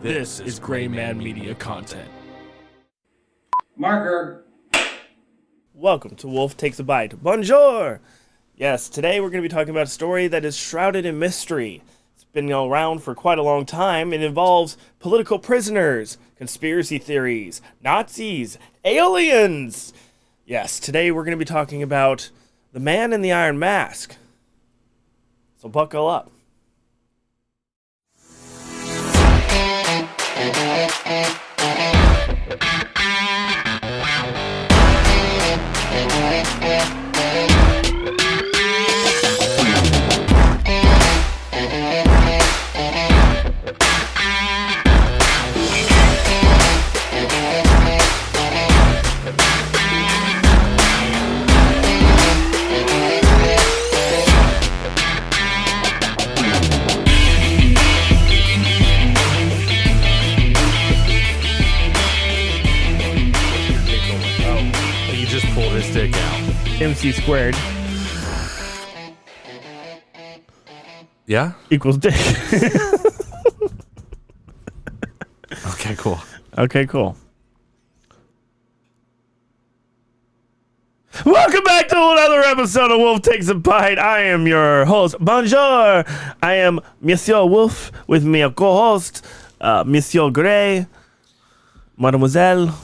This is Gray Man Media content. Marker. Welcome to Wolf Takes a Bite. Bonjour! Yes, today we're going to be talking about a story that is shrouded in mystery. It's been around for quite a long time. It involves political prisoners, conspiracy theories, Nazis, aliens. Yes, today we're going to be talking about the man in the iron mask. So buckle up. Stick out. MC squared Yeah? equals dick. Okay, cool. Okay, cool. Welcome back to another episode of Wolf Takes a Bite. I am your host. Bonjour. I am Monsieur Wolf with my co-host, Monsieur Gray, Mademoiselle.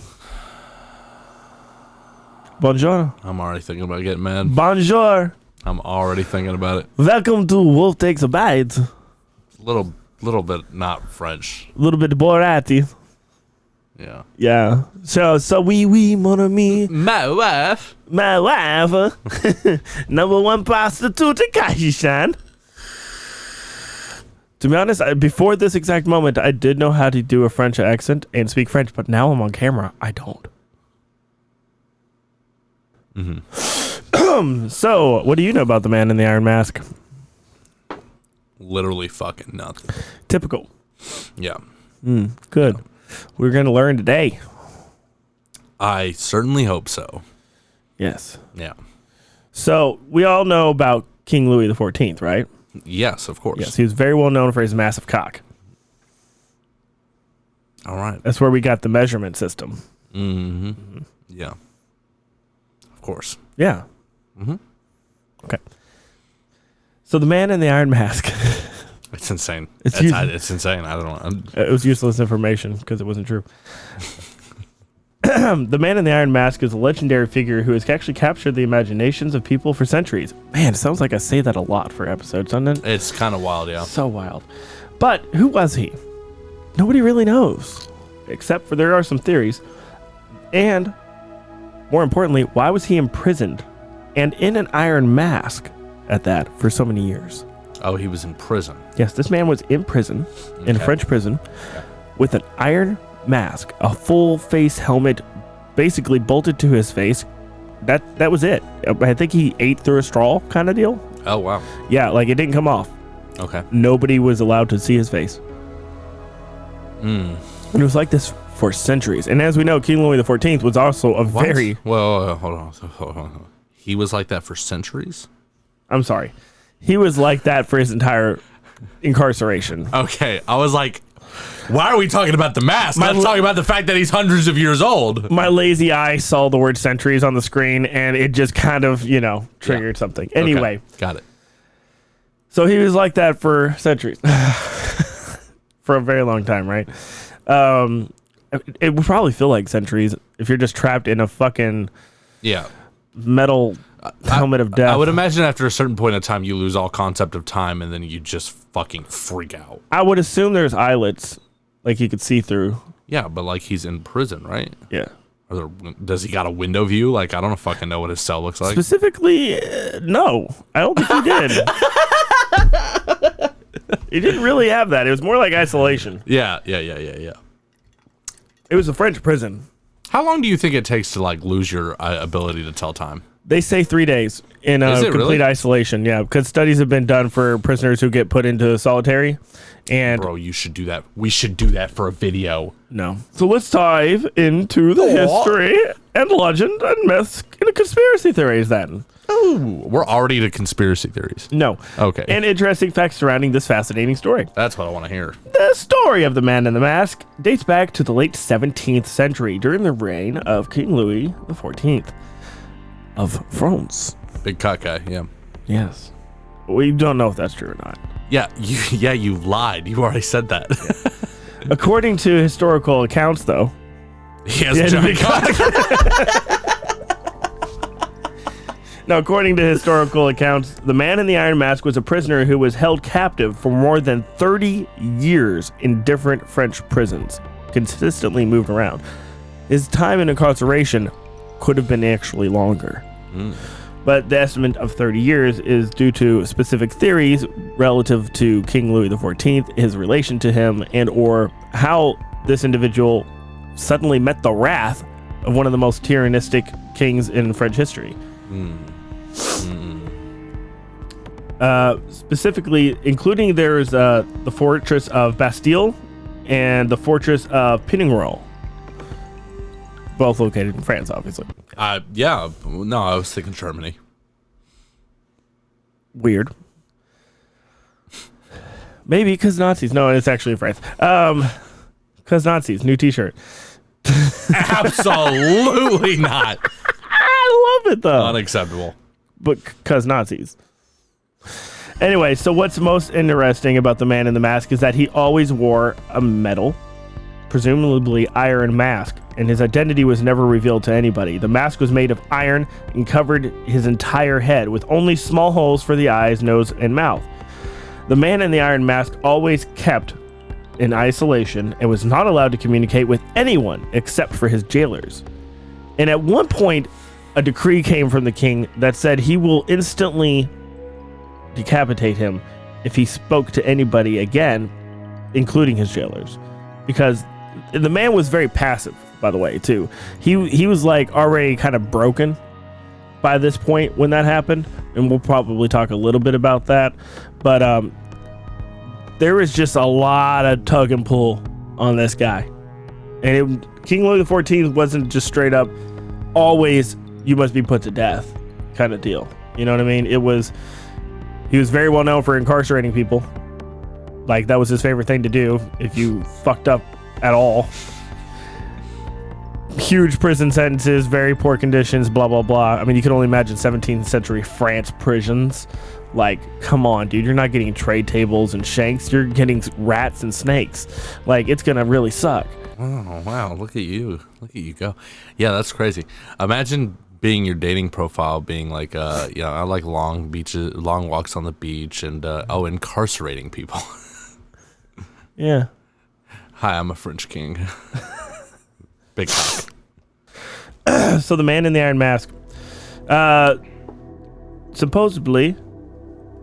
Bonjour. I'm already thinking about getting mad. Bonjour. I'm already thinking about it. Welcome to Wolf Takes a Bite. Little bit not French. A little bit Boratty. Yeah. Yeah. So oui, mon ami. My wife. My wife. Number one prostitute in Kaishan. To be honest, before this exact moment, I did know how to do a French accent and speak French, but now I'm on camera. I don't. Mm-hmm. So, what do you know about the man in the iron mask? Literally fucking nothing. Typical. Yeah. Good. We're going to learn today. I certainly hope so. Yes. Yeah. So, we all know about King Louis XIV, right? Yes, of course. Yes, he was very well known for his massive cock. All right. That's where we got the measurement system. Mm-hmm. Yeah. Of course. Yeah. Mm-hmm. Okay. So the man in the iron mask. It's insane. It's It's insane. I don't know. It was useless information because it wasn't true. The man in the iron mask is a legendary figure who has actually captured the imaginations of people for centuries. Man, it sounds like I say that a lot for episodes, doesn't it? It's kind of wild, yeah. So wild. But who was he? Nobody really knows, except for there are some theories. And more importantly, why was he imprisoned and in an iron mask at that for so many years? Oh, he was in prison. Yes, this man was in prison, in a French prison, with an iron mask, a full face helmet basically bolted to his face. That was it. I think he ate through a straw kind of deal. Oh, wow. Yeah, like it didn't come off. Okay. Nobody was allowed to see his face. Mm. And it was like this for centuries. And as we know, King Louis XIV was also a What? very... Well, hold on. He was like that for centuries? I'm sorry. He was like that for his entire incarceration. Okay, I was like, why are we talking about the mask? Let's talk about the fact that he's hundreds of years old. My lazy eye saw the word centuries on the screen, and it just kind of, triggered something. Anyway. Okay, got it. So he was like that for centuries. For a very long time, right? It would probably feel like centuries if you're just trapped in a fucking metal helmet of death. I would imagine after a certain point in time, you lose all concept of time, and then you just fucking freak out. I would assume there's eyelets, like he could see through. Yeah, but like he's in prison, right? Yeah. Does he got a window view? Like, I don't fucking know what his cell looks like. Specifically, no. I don't think he did. He didn't really have that. It was more like isolation. Yeah. It was a French prison. How long do you think it takes to like lose your ability to tell time? They say 3 days in complete really? isolation. Yeah, because studies have been done for prisoners who get put into solitary. And bro, you should do that. We should do that for a video. No. So let's dive into the history and legend and myths and conspiracy theories then. Oh, we're already to conspiracy theories. No. Okay. And interesting facts surrounding this fascinating story. That's what I want to hear. The story of the Man in the Mask dates back to the late 17th century during the reign of King Louis XIV of France. Big cock guy, yeah. Yes. We don't know if that's true or not. Yeah, you lied. You already said that. Yeah. According to historical accounts, though, he has a giant cock. Now, according to historical accounts, the Man in the Iron Mask was a prisoner who was held captive for more than 30 years in different French prisons, consistently moved around. His time in incarceration could have been actually longer. But the estimate of 30 years is due to specific theories relative to King Louis XIV, his relation to him, and or how this individual suddenly met the wrath of one of the most tyrannistic kings in French history. Specifically, including there's the fortress of Bastille and the fortress of Pignerol, both located in France, obviously. Yeah, no, I was thinking Germany. Weird. Maybe because Nazis. No, it's actually France. Because Nazis. New T-shirt. Absolutely not. I love it though. Unacceptable. But because Nazis. Anyway, so what's most interesting about the Man in the Mask is that he always wore a metal, presumably iron mask, and his identity was never revealed to anybody. The mask was made of iron and covered his entire head with only small holes for the eyes, nose, and mouth. The Man in the Iron Mask always kept in isolation and was not allowed to communicate with anyone except for his jailers. And at one point, a decree came from the king that said he will instantly decapitate him if he spoke to anybody again, including his jailers. Because the man was very passive, by the way, too. He was like already kind of broken by this point when that happened, and we'll probably talk a little bit about that. But there was just a lot of tug and pull on this guy. And King Louis XIV wasn't just straight up always you must be put to death kind of deal. You know what I mean? He was very well known for incarcerating people. Like, that was his favorite thing to do if you fucked up at all. Huge prison sentences, very poor conditions, blah, blah, blah. I mean, you can only imagine 17th century France prisons. Like, come on, dude. You're not getting tray tables and shanks. You're getting rats and snakes. Like, it's going to really suck. Oh, wow. Look at you. Look at you go. Yeah, that's crazy. Imagine being your dating profile being like, I like long walks on the beach and, incarcerating people. Yeah. Hi, I'm a French king. Big cock. So the Man in the Iron Mask. Supposedly,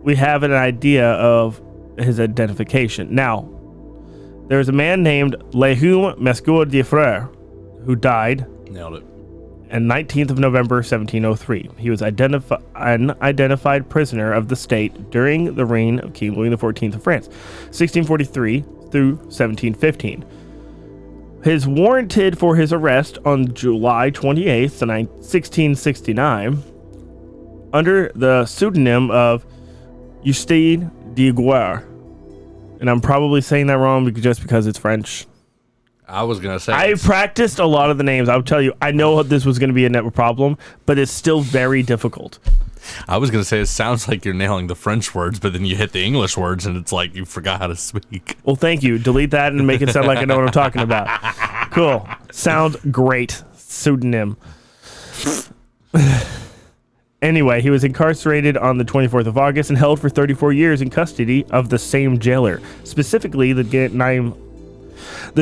we have an idea of his identification. Now, there's a man named Léon Mescour de Frere who died. Nailed it. On 19th of November, 1703. He was an unidentified prisoner of the state during the reign of King Louis XIV of France, 1643 through 1715. His warranted for his arrest on July 28th, 1669, under the pseudonym of Justine d'Aiguiar. And I'm probably saying that wrong just because it's French. I was going to say. I practiced a lot of the names. I'll tell you, I know this was going to be a problem, but it's still very difficult. I was going to say, it sounds like you're nailing the French words, but then you hit the English words and it's like you forgot how to speak. Well, thank you. Delete that and make it sound like I know what I'm talking about. Cool. Sounds great. Pseudonym. Anyway, he was incarcerated on the 24th of August and held for 34 years in custody of the same jailer. Specifically, the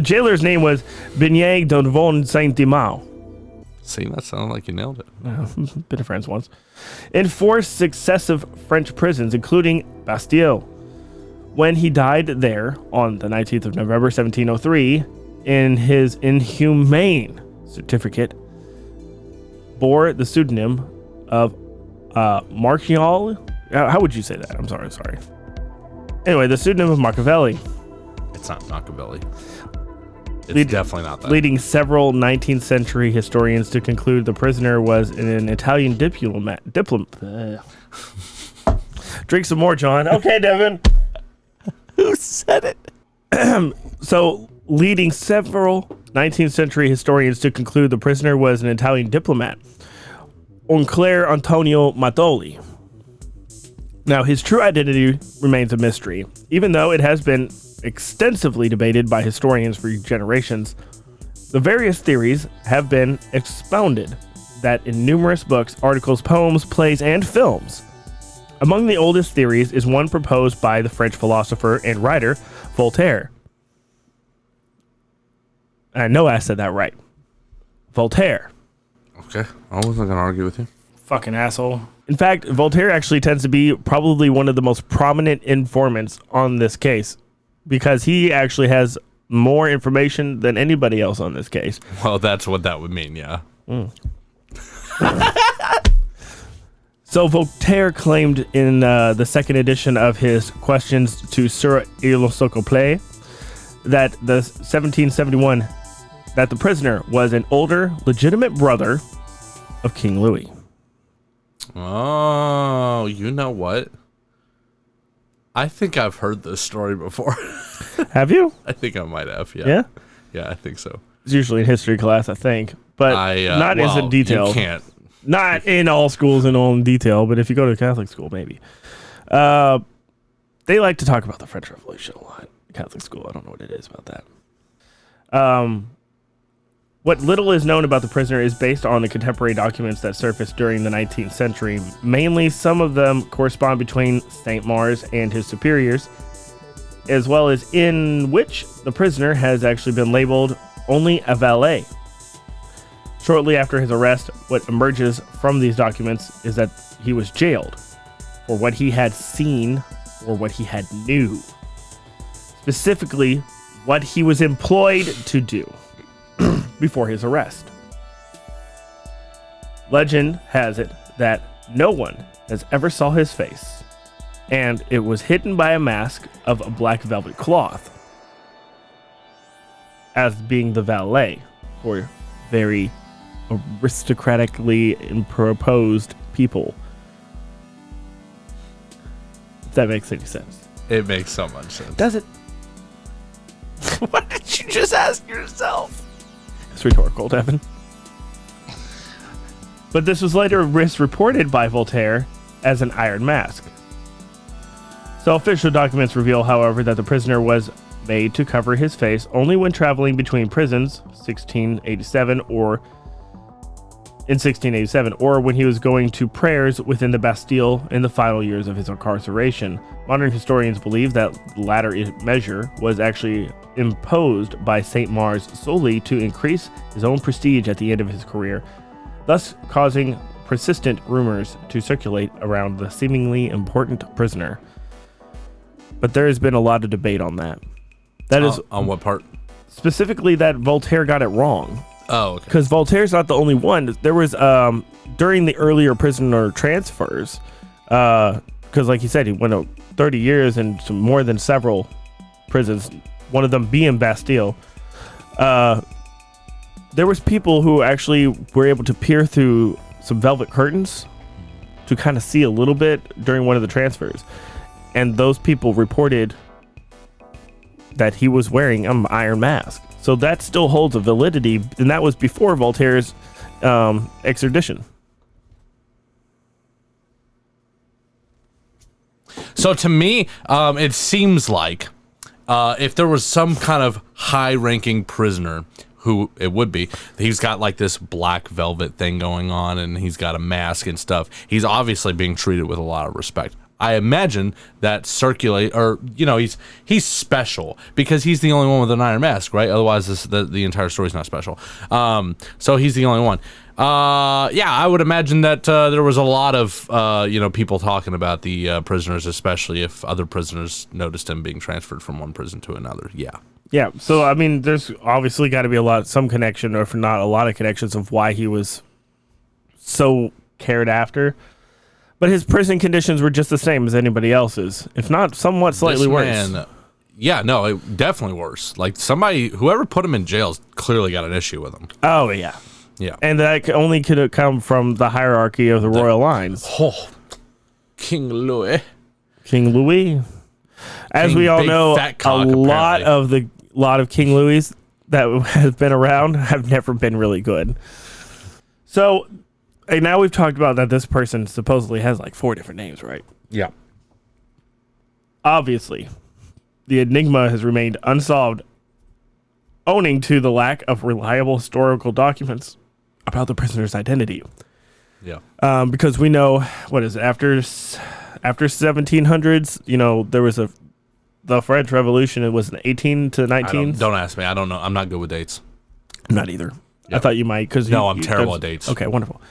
jailer's name was Beignet d'Avon Saint-Dimau. See, that sounded like you nailed it. Been a friends once. In 4 successive French prisons, including Bastille. When he died there on the 19th of November, 1703, in his inhumane certificate, bore the pseudonym of Marchial. How would you say that? I'm sorry. Anyway, the pseudonym of Machiavelli. It's not Machiavelli. It's definitely not that. Leading several 19th century historians to conclude the prisoner was an Italian diplomat. Drink some more, John. Okay, Devin. Who said it? So, leading several 19th century historians to conclude the prisoner was an Italian diplomat, Onclair Antonio Mattoli. Now, his true identity remains a mystery, even though it has been extensively debated by historians for generations. The various theories have been expounded that in numerous books, articles, poems, plays, and films. Among the oldest theories is one proposed by the French philosopher and writer Voltaire. I know I said that right. Voltaire. Okay, I wasn't going to argue with you. Fucking asshole. In fact, Voltaire actually tends to be probably one of the most prominent informants on this case because he actually has more information than anybody else on this case. Well, that's what that would mean, yeah. So Voltaire claimed in the second edition of his Questions to Sir Elusive that the 1771 that the prisoner was an older, legitimate brother of King Louis. Oh, you know what? I think I've heard this story before. Have you? I think I might have, yeah. Yeah? Yeah, I think so. It's usually in history class, I think. But not as in detail. You can't. Not in all schools in all in detail, but if you go to a Catholic school, maybe. They like to talk about the French Revolution a lot. Catholic school, I don't know what it is about that. What little is known about the prisoner is based on the contemporary documents that surfaced during the 19th century. Mainly, some of them correspond between St. Mars and his superiors, as well as in which the prisoner has actually been labeled only a valet. Shortly after his arrest, what emerges from these documents is that he was jailed for what he had seen or what he had knew. Specifically, what he was employed to do before his arrest. Legend has it that no one has ever saw his face, and it was hidden by a mask of a black velvet cloth, as being the valet for very aristocratically proposed people. If that makes any sense. It makes so much sense. Does it? What did you just ask yourself? It's rhetorical, Devin. But this was later misreported by Voltaire as an iron mask. So official documents reveal, however, that the prisoner was made to cover his face only when traveling between prisons, 1687 or when he was going to prayers within the Bastille in the final years of his incarceration. Modern historians believe that the latter measure was actually imposed by St. Mars solely to increase his own prestige at the end of his career, thus causing persistent rumors to circulate around the seemingly important prisoner. But there has been a lot of debate on that. That is on what part? Specifically that Voltaire got it wrong. Oh, okay. Because Voltaire's not the only one. There was, during the earlier prisoner transfers, because like you said, he went 30 years and more than several prisons, one of them being Bastille. There was people who actually were able to peer through some velvet curtains to kind of see a little bit during one of the transfers. And those people reported that he was wearing an iron mask. So that still holds a validity, and that was before Voltaire's extradition. So to me, it seems like if there was some kind of high-ranking prisoner, who it would be, he's got like this black velvet thing going on, and he's got a mask and stuff. He's obviously being treated with a lot of respect. I imagine that he's special because he's the only one with an iron mask, right? Otherwise, the entire story's not special. So he's the only one. I would imagine that there was a lot of people talking about the prisoners, especially if other prisoners noticed him being transferred from one prison to another. Yeah. Yeah. So I mean, there's obviously got to be some connection, or if not a lot of connections, of why he was so cared after. But his prison conditions were just the same as anybody else's, if not somewhat slightly worse. Man, Yeah, no, definitely worse. Like whoever put him in jail's clearly got an issue with him. Oh, yeah. Yeah. And that only could have come from the hierarchy of the royal lines. Oh, King Louis. King Louis. As King we all Big know, Fat Cock, a lot apparently. of King Louis that have been around have never been really good. So, and now we've talked about that this person supposedly has like 4 different names, right? Yeah. Obviously, the enigma has remained unsolved, owing to the lack of reliable historical documents about the prisoner's identity. Yeah. Because we know, what is it, after 1700s, you know, there was the French Revolution. It was in 18 to 19. Don't ask me. I don't know. I'm not good with dates. I'm not either. Yep. I thought you might. No, I'm terrible at dates. Okay, wonderful.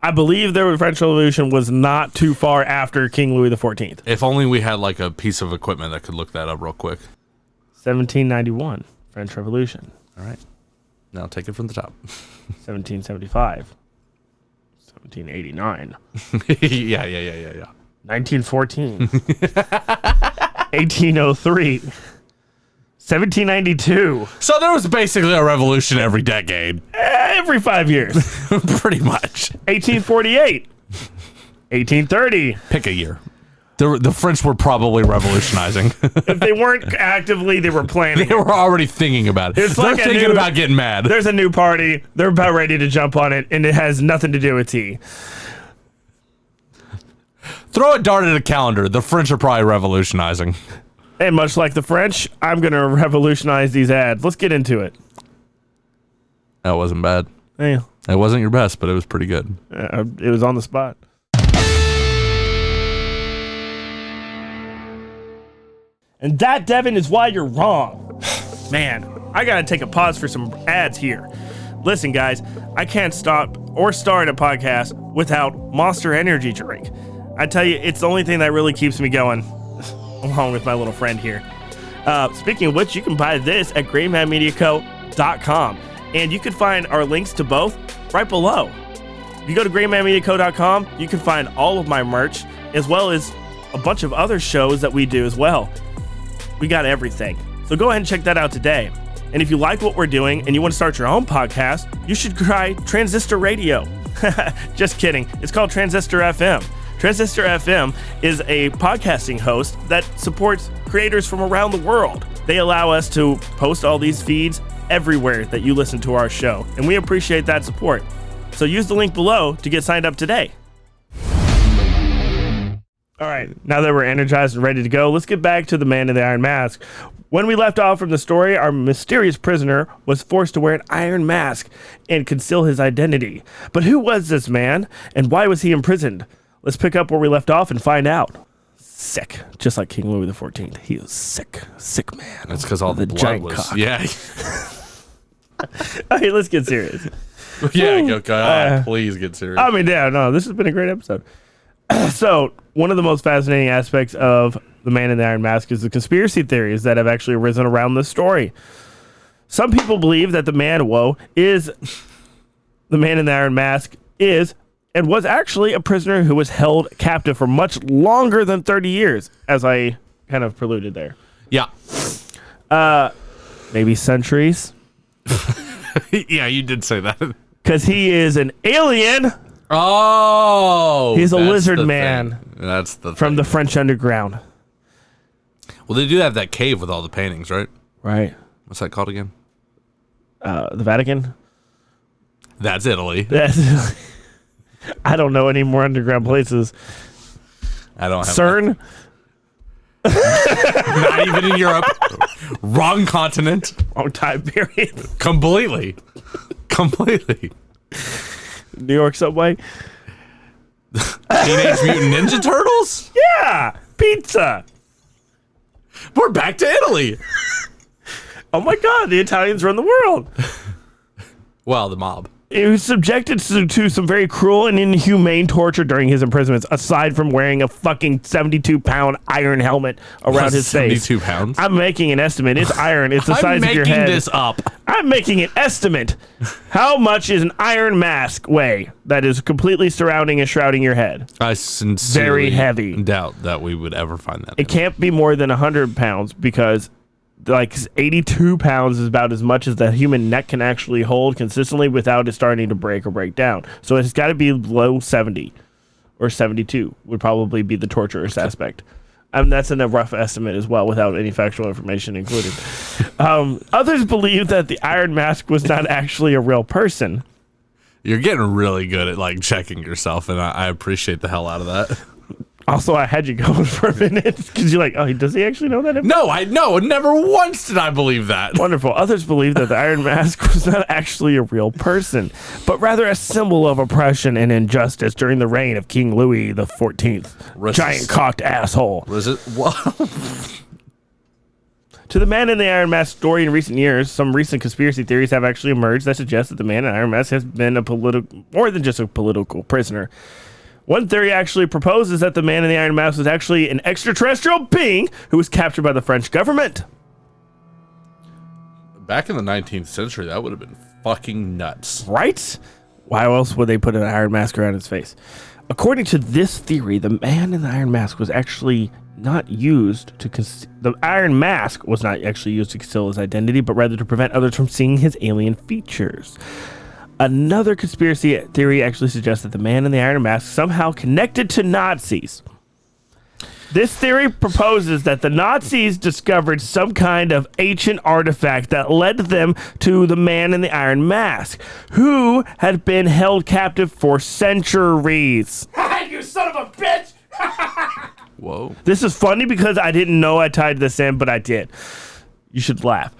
I believe the French Revolution was not too far after King Louis XIV. If only we had like a piece of equipment that could look that up real quick. 1791, French Revolution. All right. Now take it from the top. 1775. 1789. Yeah. 1914. 1803. 1792. So there was basically a revolution every decade. Every 5 years. Pretty much. 1848. 1830. Pick a year. The French were probably revolutionizing. If they weren't actively, they were planning. They were already thinking about it. It's They're like thinking about getting mad. There's a new party. They're about ready to jump on it, and it has nothing to do with tea. Throw a dart at a calendar. The French are probably revolutionizing. And much like the French, I'm going to revolutionize these ads. Let's get into it. That wasn't bad. Yeah. It wasn't your best, but it was pretty good. It was on the spot. And that, Devin, is why you're wrong. Man, I gotta take a pause for some ads here. Listen, guys, I can't stop or start a podcast without Monster Energy drink. I tell you, it's the only thing that really keeps me going, along with my little friend here. Speaking of which, you can buy this at greenmanmediaco.com. And you can find our links to both right below. If you go to greenmanmediaco.com, you can find all of my merch, as well as a bunch of other shows that we do as well. We got everything. So go ahead and check that out today. And if you like what we're doing and you want to start your own podcast, you should try Transistor Radio. Just kidding. It's called Transistor FM. Transistor FM is a podcasting host that supports creators from around the world. They allow us to post all these feeds everywhere that you listen to our show, and we appreciate that support. So use the link below to get signed up today. All right, now that we're energized and ready to go, let's get back to the man in the iron mask. When we left off from the story, our mysterious prisoner was forced to wear an iron mask and conceal his identity. But who was this man, and why was he imprisoned? Let's pick up where we left off and find out. Sick, just like King Louis XIV. He was sick man. That's because all the blood giant was. cock. Yeah. Okay, let's get serious. Yeah, go. Please get serious. I mean, yeah, no, this has been a great episode. So, one of the most fascinating aspects of the Man in the Iron Mask is the conspiracy theories that have actually arisen around this story. Some people believe that the man in the Iron Mask is and was actually a prisoner who was held captive for much longer than 30 years, as I kind of preluded there. Yeah. Maybe centuries. Yeah, you did say that. Because he is an alien. Oh. He's a that's lizard the man. thing. That's the From thing. the French underground. Well, they do have that cave with all the paintings, right? Right. What's that called again? The Vatican. That's Italy. That's I don't know any more underground places. I don't have CERN. Not even in Europe. Wrong continent. Wrong time period. Completely. New York subway. Teenage Mutant Ninja Turtles? Yeah. Pizza. We're back to Italy. Oh my God. The Italians run the world. Well, the mob. He was subjected to some very cruel and inhumane torture during his imprisonment, aside from wearing a fucking 72-pound iron helmet around his face. 72 pounds? I'm making an estimate. It's iron. It's the size of your head. I'm making this up. I'm making an estimate. How much is an iron mask weigh that is completely surrounding and shrouding your head? I sincerely Very heavy. doubt that we would ever find that. It can't be more than 100 pounds because like 82 pounds is about as much as the human neck can actually hold consistently without it starting to break or break down. So it's got to be below 70 or 72 would probably be the torturous aspect. That's in a rough estimate as well without any factual information included. Others believe that the Iron Mask was not actually a real person. You're getting really good at like checking yourself, and I appreciate the hell out of that. Also, I had you going for a minute because you're like, oh, does he actually know that? No, never once did I believe that. Wonderful. Others believe that the Iron Mask was not actually a real person, but rather a symbol of oppression and injustice during the reign of King Louis the 14th. Giant cocked asshole. Was it? What? To the Man in the Iron Mask story in recent years, some recent conspiracy theories have actually emerged that suggest that the Man in the Iron Mask has been more than just a political prisoner. One theory actually proposes that the Man in the Iron Mask was actually an extraterrestrial being who was captured by the French government. Back in the 19th century, that would have been fucking nuts. Right? Why else would they put an iron mask around his face? According to this theory, the Man in the Iron Mask was actually not used to the Iron Mask was not actually used to conceal his identity, but rather to prevent others from seeing his alien features. Another conspiracy theory actually suggests that the Man in the Iron Mask somehow connected to Nazis. This theory proposes that the Nazis discovered some kind of ancient artifact that led them to the Man in the Iron Mask, who had been held captive for centuries. You son of a bitch! Whoa. This is funny because I didn't know I tied this in, but I did. You should laugh.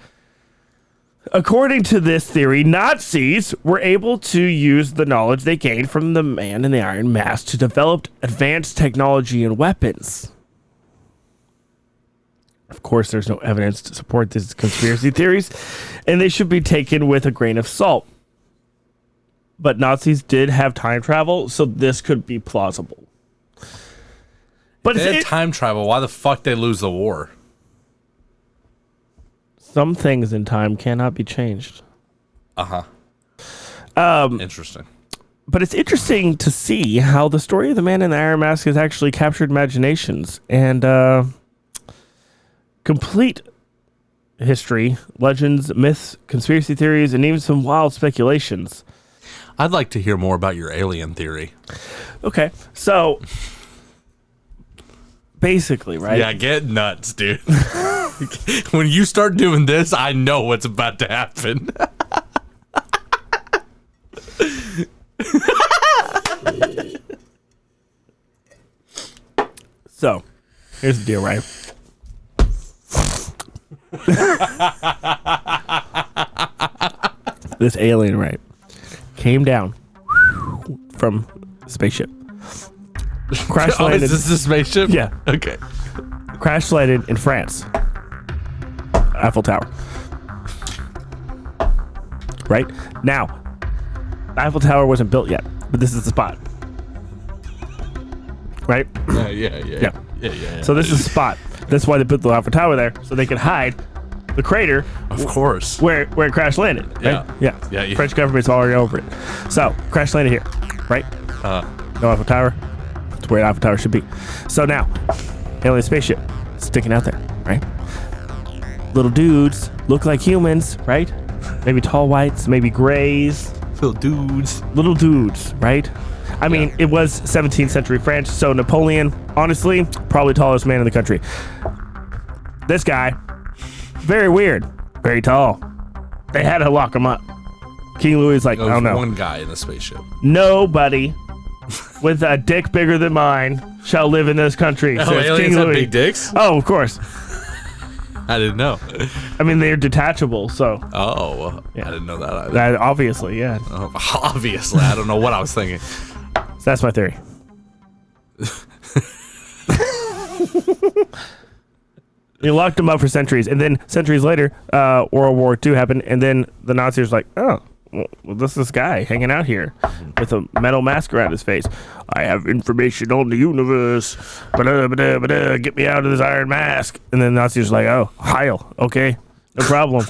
According to this theory, Nazis were able to use the knowledge they gained from the Man in the Iron Mask to develop advanced technology and weapons. Of course, there's no evidence to support these conspiracy theories, and they should be taken with a grain of salt. But Nazis did have time travel, so this could be plausible. But if they had time travel, why the fuck they lose the war? Some things in time cannot be changed. Interesting. But it's interesting to see how the story of the Man in the Iron Mask has actually captured imaginations and complete history, legends, myths, conspiracy theories, and even some wild speculations. I'd like to hear more about your alien theory. Okay, so basically, right? Yeah, get nuts, dude. When you start doing this, I know what's about to happen. So, here's the deal, right? This alien, right, came down from spaceship. Crash landed. Is this a spaceship? Yeah. Okay. Crash landed in France. Eiffel Tower. Right? Now, the Eiffel Tower wasn't built yet, but this is the spot. Right? Yeah. So this is the spot. That's why they put the Eiffel Tower there, so they could hide the crater. Of course. Where it crash landed. Right? Yeah. French government's already over it. So, crash landed here. Right? No Eiffel Tower. It's where the Eiffel Tower should be. So now, alien spaceship sticking out there, right? Little dudes look like humans, right? Maybe tall whites, maybe grays. Little dudes, right? I mean, it was 17th century France, so Napoleon, honestly, probably tallest man in the country. This guy, very weird, very tall. They had to lock him up. King Louis is like, I don't know. One guy in the spaceship. Nobody with a dick bigger than mine shall live in this country. Oh, aliens have big dicks? Oh, of course. I didn't know. I mean, they're detachable, so. Oh, yeah. I didn't know that either. Obviously, yeah. Obviously. I don't know what I was thinking. So that's my theory. They locked him up for centuries, and then centuries later, World War II happened, and then the Nazis were like, oh, well, this is this guy hanging out here with a metal mask around his face. I have information on the universe. Get me out of this iron mask. And then the Nazis were like, oh, Heil. Okay, no problem.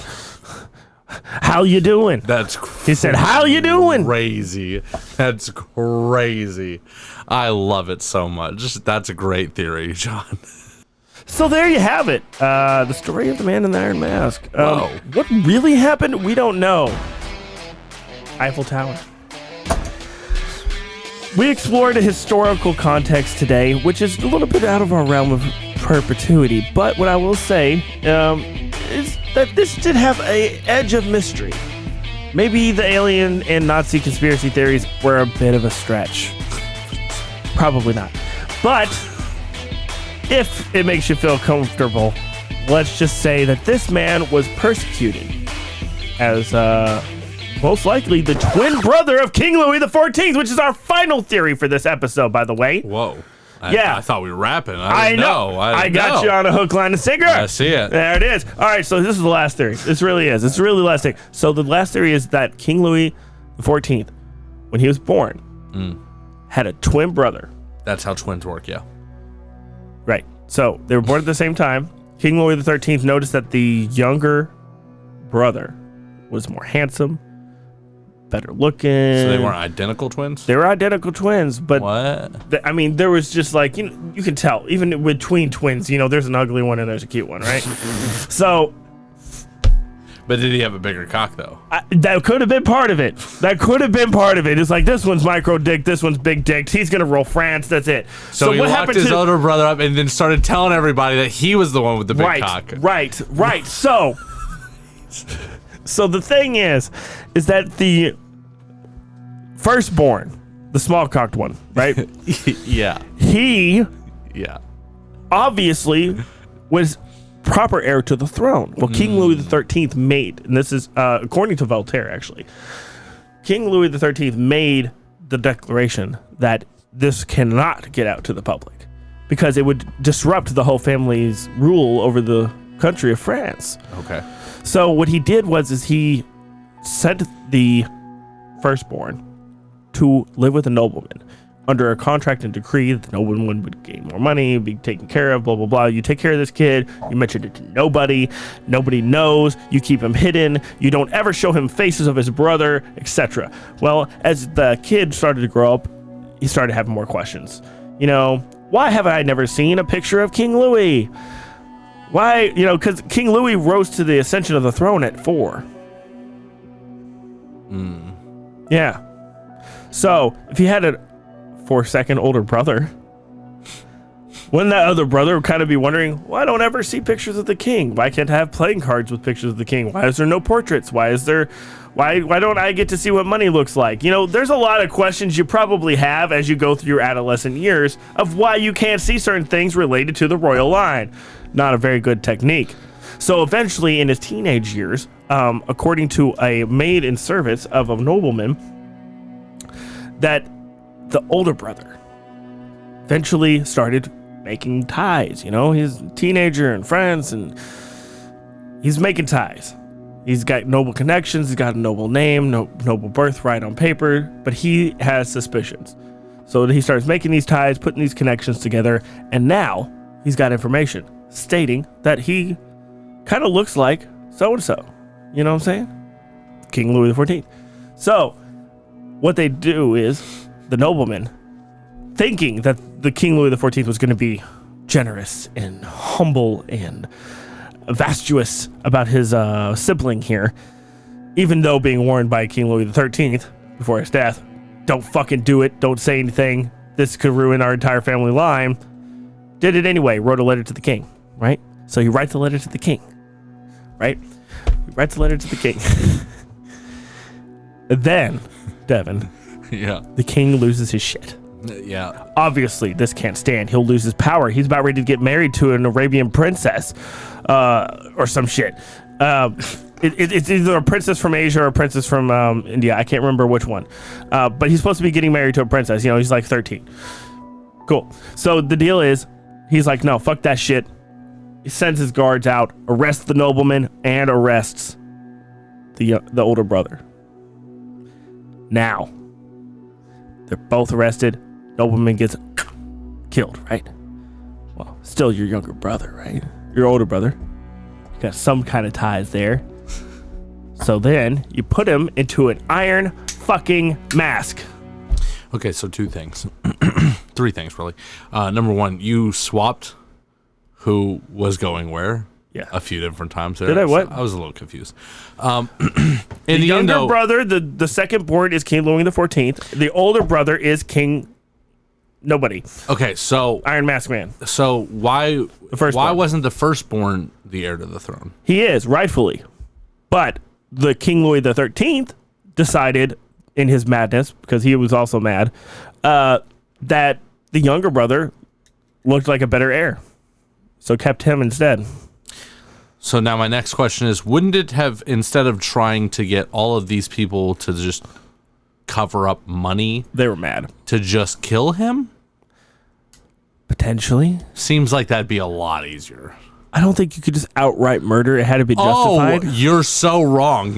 how you doing? That's He said, how you doing? Crazy. That's crazy. I love it so much. That's a great theory, John. So there you have it. The story of the man in the iron mask. Whoa. What really happened? We don't know. Eiffel Tower. We explored a historical context today, which is a little bit out of our realm of perpetuity. But what I will say is that this did have an edge of mystery. Maybe the alien and Nazi conspiracy theories were a bit of a stretch. Probably not. But if it makes you feel comfortable, let's just say that this man was persecuted as most likely the twin brother of King Louis XIV, which is our final theory for this episode, by the way. Whoa. Yeah. I thought we were rapping. I know. I got you on a hook, line, and sinker. I see it. There it is. All right, so this is the last theory. This really is. It's really the last theory. So the last theory is that King Louis XIV, when he was born, had a twin brother. That's how twins work, yeah. Right. So they were born at the same time. King Louis XIII noticed that the younger brother was more handsome, better looking. So they weren't identical twins? They were identical twins, but what? I mean, there was just like, you know, you can tell even between twins, you know, there's an ugly one and there's a cute one, right? So. But did he have a bigger cock though? That could have been part of it. That could have been part of it. It's like, this one's micro dick, this one's big dick. He's gonna roll France. That's it. So he what locked happened his to older brother up and then started telling everybody that he was the one with the big cock. Right. So the thing is that the firstborn, the small cocked one, right? Yeah. He Yeah. obviously was proper heir to the throne. Well, King Louis XIII made, and this is according to Voltaire, actually, King Louis XIII made the declaration that this cannot get out to the public because it would disrupt the whole family's rule over the country of France. Okay. So what he did was he sent the firstborn to live with a nobleman. Under a contract and decree, the nobleman would gain more money, be taken care of, blah, blah, blah. You take care of this kid. You mention it to nobody. Nobody knows. You keep him hidden. You don't ever show him faces of his brother, etc. Well, as the kid started to grow up, he started having more questions. You know, why have I never seen a picture of King Louis? Why, you know, because King Louis rose to the ascension of the throne at 4. Yeah. So, if he had a 4-second older brother, wouldn't that other brother kind of be wondering, why I don't ever see pictures of the king? Why can't I have playing cards with pictures of the king? Why is there no portraits? Why don't I get to see what money looks like? You know, there's a lot of questions you probably have as you go through your adolescent years of why you can't see certain things related to the royal line. Not a very good technique. So eventually in his teenage years, according to a maid in service of a nobleman, that the older brother eventually started making ties. You know, he's a teenager in France and he's making ties. He's got noble connections, he's got a noble name, noble birthright on paper, but he has suspicions. So he starts making these ties, putting these connections together, and now he's got information stating that he kind of looks like so-and-so. You know what I'm saying? King Louis XIV. So what they do is the nobleman, thinking that the King Louis XIV was going to be generous and humble and vastuous about his sibling here, even though being warned by King Louis XIII before his death, don't fucking do it, don't say anything, this could ruin our entire family line, did it anyway, wrote a letter to the king, right? So he writes a letter to the king, right? He writes a letter to the king. Then, Devin, Yeah. the king loses his shit. Yeah. Obviously, this can't stand. He'll lose his power. He's about ready to get married to an Arabian princess, or some shit. It's either a princess from Asia or a princess from India. I can't remember which one. But he's supposed to be getting married to a princess. You know, he's like 13. Cool. So the deal is, he's like, no, fuck that shit. He sends his guards out, arrests the nobleman, and arrests the older brother. Now, they're both arrested. Nobleman gets killed, right? Well, still your younger brother, right? Your older brother. You got some kind of ties there. So then you put him into an iron fucking mask. Okay, so 2 things. 3 things, really. Number 1, you swapped who was going where. Yeah. A few different times there. Did I what? So I was a little confused. The younger brother, the second born is King Louis XIV. The older brother is King Nobody. Okay, so Iron Mask Man. So why firstborn. wasn't the firstborn the heir to the throne? He is, rightfully. But the King Louis XIII decided in his madness, because he was also mad, that the younger brother looked like a better heir. So kept him instead. So now my next question is, wouldn't it have, instead of trying to get all of these people to just cover up money, they were mad, to just kill him? Potentially. Seems like that'd be a lot easier. I don't think you could just outright murder. It had to be justified. Oh, you're so wrong.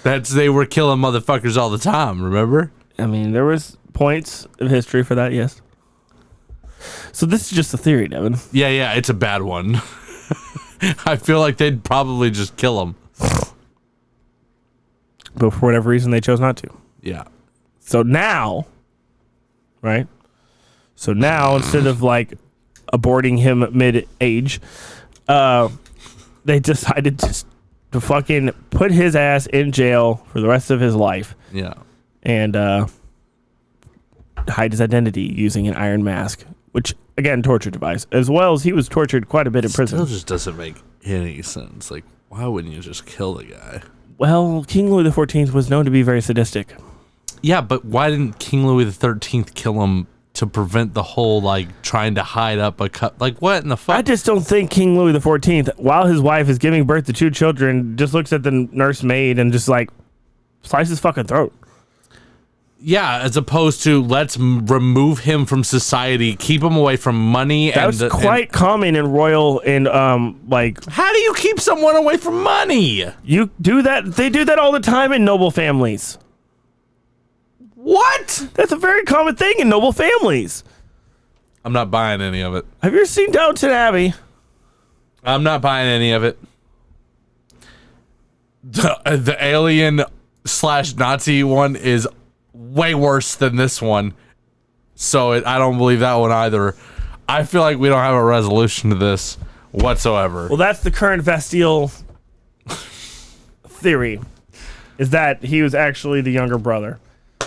They were killing motherfuckers all the time, remember? I mean, there was points of history for that, yes. So this is just a theory, Devin. Yeah, it's a bad one. I feel like they'd probably just kill him. But for whatever reason, they chose not to. Yeah. So now, right? So now, instead of like aborting him mid-age, they decided to fucking put his ass in jail for the rest of his life. Yeah. And hide his identity using an iron mask, which, again, torture device. As well as he was tortured quite a bit in prison. Still just doesn't make any sense. Like, why wouldn't you just kill the guy? Well, King Louis XIV was known to be very sadistic. Yeah, but why didn't King Louis XIII kill him to prevent the whole, like, trying to hide up a cut? Like, what in the fuck? I just don't think King Louis XIV, while his wife is giving birth to 2 children, just looks at the nursemaid and just, like, slices his fucking throat. Yeah, as opposed to let's remove him from society, keep him away from money. That was quite common in royal and, like... How do you keep someone away from money? You do that. They do that all the time in noble families. What? That's a very common thing in noble families. I'm not buying any of it. Have you ever seen Downton Abbey? I'm not buying any of it. The alien / Nazi one is way worse than this one. So I don't believe that one either. I feel like we don't have a resolution to this whatsoever. Well, that's the current Bastille theory, is that he was actually the younger brother.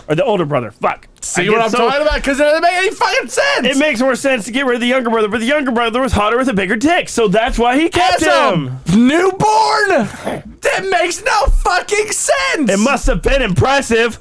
Or the older brother. Fuck. See what I'm talking about? Because it doesn't make any fucking sense. It makes more sense to get rid of the younger brother, but the younger brother was hotter with a bigger dick, so that's why he kept him. Newborn? That makes no fucking sense. It must have been impressive.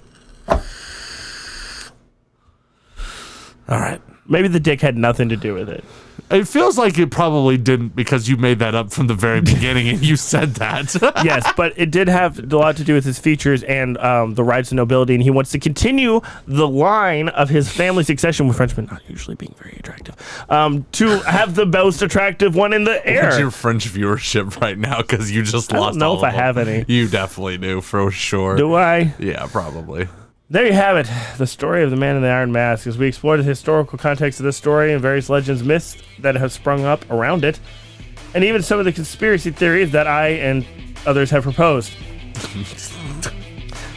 All right. Maybe the dick had nothing to do with it. It feels like it probably didn't, because you made that up from the very beginning and you said that. Yes, but it did have a lot to do with his features and the rights of nobility, and he wants to continue the line of his family succession, with Frenchmen not usually being very attractive, to have the most attractive one in the air. What's your French viewership right now? Because you just lost all of them. I don't know if I have any. You definitely do, for sure. Do I? Yeah, probably. There you have it, the story of the Man in the Iron Mask, as we explore the historical context of this story and various legends, myths that have sprung up around it, and even some of the conspiracy theories that I and others have proposed.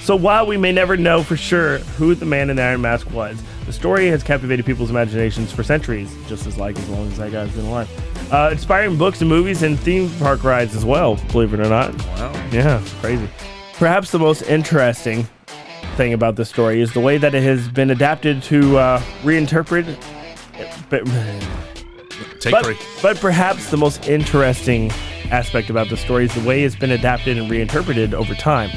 So while we may never know for sure who the Man in the Iron Mask was, the story has captivated people's imaginations for centuries, just as long as that guy's been alive. Inspiring books and movies and theme park rides as well, believe it or not. Wow. Yeah, crazy. Perhaps the most interesting thing about this story is the way that it has been adapted to reinterpret. But perhaps the most interesting aspect about the story is the way it's been adapted and reinterpreted over time,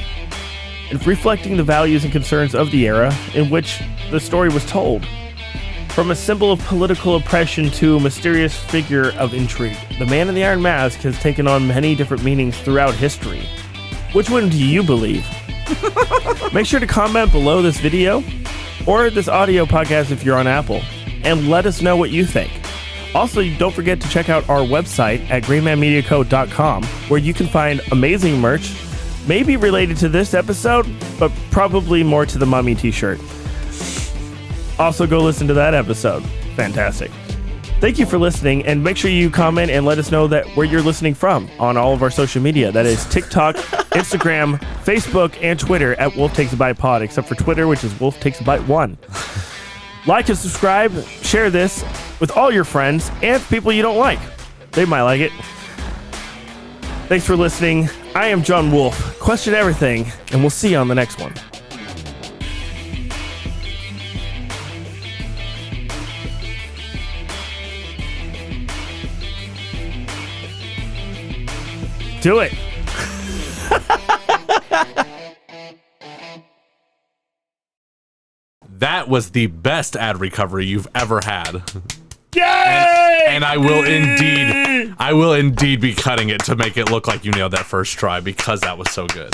and reflecting the values and concerns of the era in which the story was told. From a symbol of political oppression to a mysterious figure of intrigue, the Man in the Iron Mask has taken on many different meanings throughout history. Which one do you believe? Make sure to comment below this video or this audio podcast if you're on Apple, and let us know what you think. Also, don't forget to check out our website at greenmanmediaco.com, where you can find amazing merch, maybe related to this episode, but probably more to the Mummy t-shirt. Also, go listen to that episode. Fantastic. Thank you for listening, and make sure you comment and let us know that where you're listening from on all of our social media. That is TikTok Instagram, Facebook, and Twitter at Wolf Takes a Bite Pod, except for Twitter, which is Wolf Takes a Bite 1. Like and subscribe, share this with all your friends and people you don't like. They might like it. Thanks for listening. I am John Wolf. Question everything, and we'll see you on the next one. Do it. That was the best ad recovery you've ever had. Yay! And I will indeed be cutting it to make it look like you nailed that first try because that was so good.